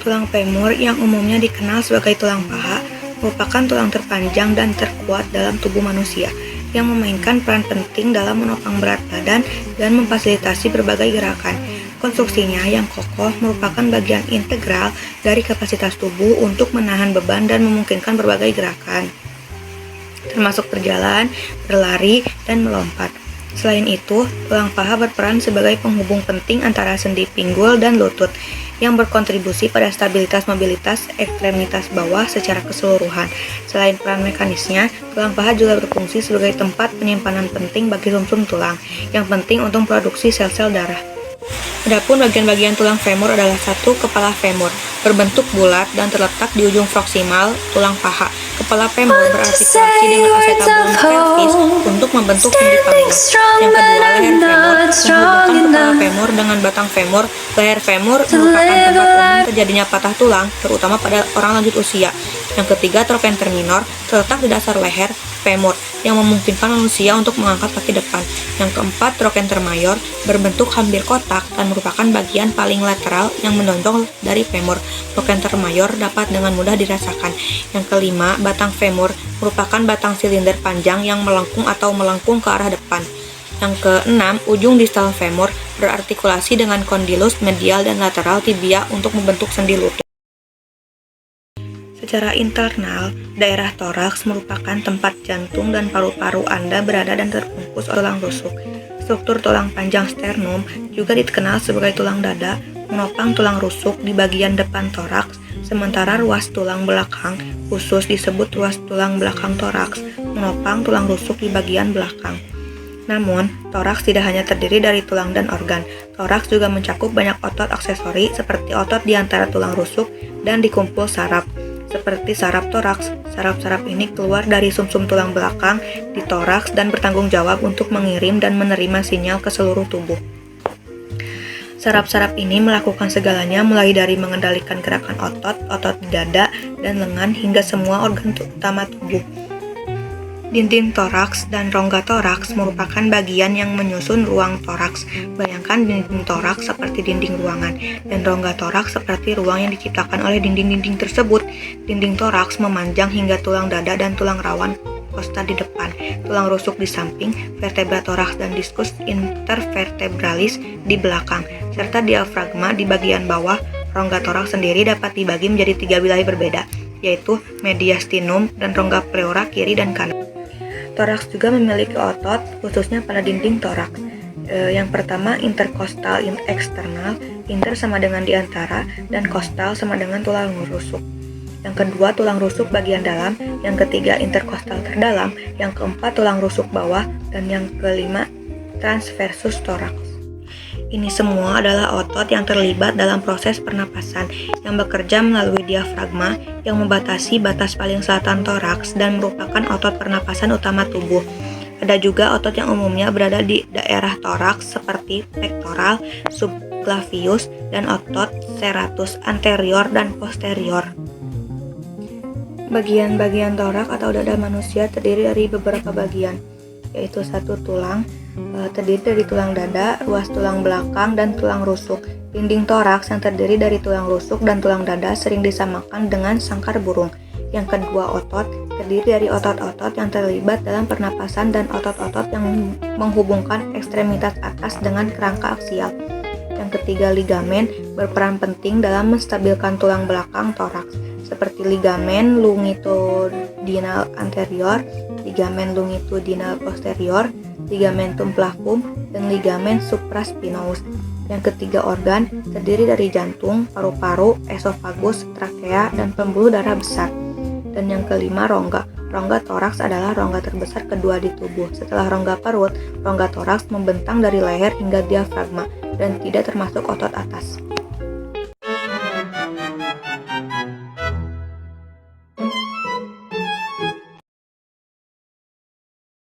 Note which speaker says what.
Speaker 1: Tulang femur yang umumnya dikenal sebagai tulang paha merupakan tulang terpanjang dan terkuat dalam tubuh manusia yang memainkan peran penting dalam menopang berat badan dan memfasilitasi berbagai gerakan. Konstruksinya yang kokoh merupakan bagian integral dari kapasitas tubuh untuk menahan beban dan memungkinkan berbagai gerakan, termasuk berjalan, berlari, dan melompat. Selain itu, tulang paha berperan sebagai penghubung penting antara sendi pinggul dan lutut, yang berkontribusi pada stabilitas mobilitas ekstremitas bawah secara keseluruhan. Selain peran mekanisnya, tulang paha juga berfungsi sebagai tempat penyimpanan penting bagi sumsum tulang, yang penting untuk produksi sel-sel darah. Adapun bagian-bagian tulang femur adalah satu kepala femur, berbentuk bulat dan terletak di ujung proksimal tulang paha. Kepala femur berartikulasi dengan acetabulum pelvis untuk membentuk sendi panggang. Yang kedua, leher femur menghubungkan kepala femur dengan batang femur. Leher femur merupakan tempat umum terjadinya patah tulang, terutama pada orang lanjut usia. Yang ketiga, trochanter minor terletak di dasar leher femur yang memungkinkan manusia untuk mengangkat kaki depan. Yang keempat, trochanter major berbentuk hampir kotak dan merupakan bagian paling lateral yang menonjol dari femur. Trochanter major dapat dengan mudah dirasakan. Yang kelima, batang femur merupakan batang silinder panjang yang melengkung atau melengkung ke arah depan. Yang keenam, ujung distal femur berartikulasi dengan kondilus medial dan lateral tibia untuk membentuk sendi lutut. Secara internal, daerah toraks merupakan tempat jantung dan paru-paru Anda berada dan terbungkus oleh tulang rusuk. Struktur tulang panjang sternum juga dikenal sebagai tulang dada, menopang tulang rusuk di bagian depan toraks, sementara ruas tulang belakang khusus disebut ruas tulang belakang toraks, menopang tulang rusuk di bagian belakang. Namun, toraks tidak hanya terdiri dari tulang dan organ. Toraks juga mencakup banyak otot aksesori seperti otot di antara tulang rusuk dan di kumpul saraf. Seperti saraf toraks, saraf-saraf ini keluar dari sumsum tulang belakang di toraks dan bertanggung jawab untuk mengirim dan menerima sinyal ke seluruh tubuh. Saraf-saraf ini melakukan segalanya mulai dari mengendalikan gerakan otot di dada dan lengan hingga semua organ utama tubuh. Dinding toraks dan rongga toraks merupakan bagian yang menyusun ruang toraks. Bayangkan dinding toraks seperti dinding ruangan, dan rongga toraks seperti ruang yang diciptakan oleh dinding-dinding tersebut. Dinding toraks memanjang hingga tulang dada dan tulang rawan kosta di depan, tulang rusuk di samping, vertebra toraks dan diskus intervertebralis di belakang, serta diafragma di bagian bawah. Rongga toraks sendiri dapat dibagi menjadi 3 wilayah berbeda, yaitu mediastinum dan rongga pleura kiri dan kanan. Toraks juga memiliki otot, khususnya pada dinding toraks. Yang pertama, interkostal eksternal, inter sama dengan di antara, dan kostal sama dengan tulang rusuk. Yang kedua, tulang rusuk bagian dalam. Yang ketiga, interkostal terdalam. Yang keempat, tulang rusuk bawah. Dan yang kelima, transversus toraks. Ini semua adalah otot yang terlibat dalam proses pernapasan, yang bekerja melalui diafragma yang membatasi batas paling selatan toraks dan merupakan otot pernapasan utama tubuh. Ada juga otot yang umumnya berada di daerah toraks seperti pectoral, subclavius, dan otot serratus anterior dan posterior. Bagian-bagian toraks atau dada manusia terdiri dari beberapa bagian, yaitu satu tulang, terdiri dari tulang dada, ruas tulang belakang, dan tulang rusuk. Dinding toraks yang terdiri dari tulang rusuk dan tulang dada sering disamakan dengan sangkar burung. Yang kedua, otot terdiri dari otot-otot yang terlibat dalam pernapasan dan otot-otot yang menghubungkan ekstremitas atas dengan kerangka aksial. Yang ketiga, ligamen berperan penting dalam menstabilkan tulang belakang toraks, seperti ligamen longitudinal anterior, ligamen longitudinal posterior, ligamentum flavum, dan ligamen supraspinatus. Yang ketiga, organ terdiri dari jantung, paru-paru, esofagus, trakea, dan pembuluh darah besar. Dan yang kelima, rongga. Rongga toraks adalah rongga terbesar kedua di tubuh. Setelah rongga perut, rongga toraks membentang dari leher hingga diafragma dan tidak termasuk otot atas.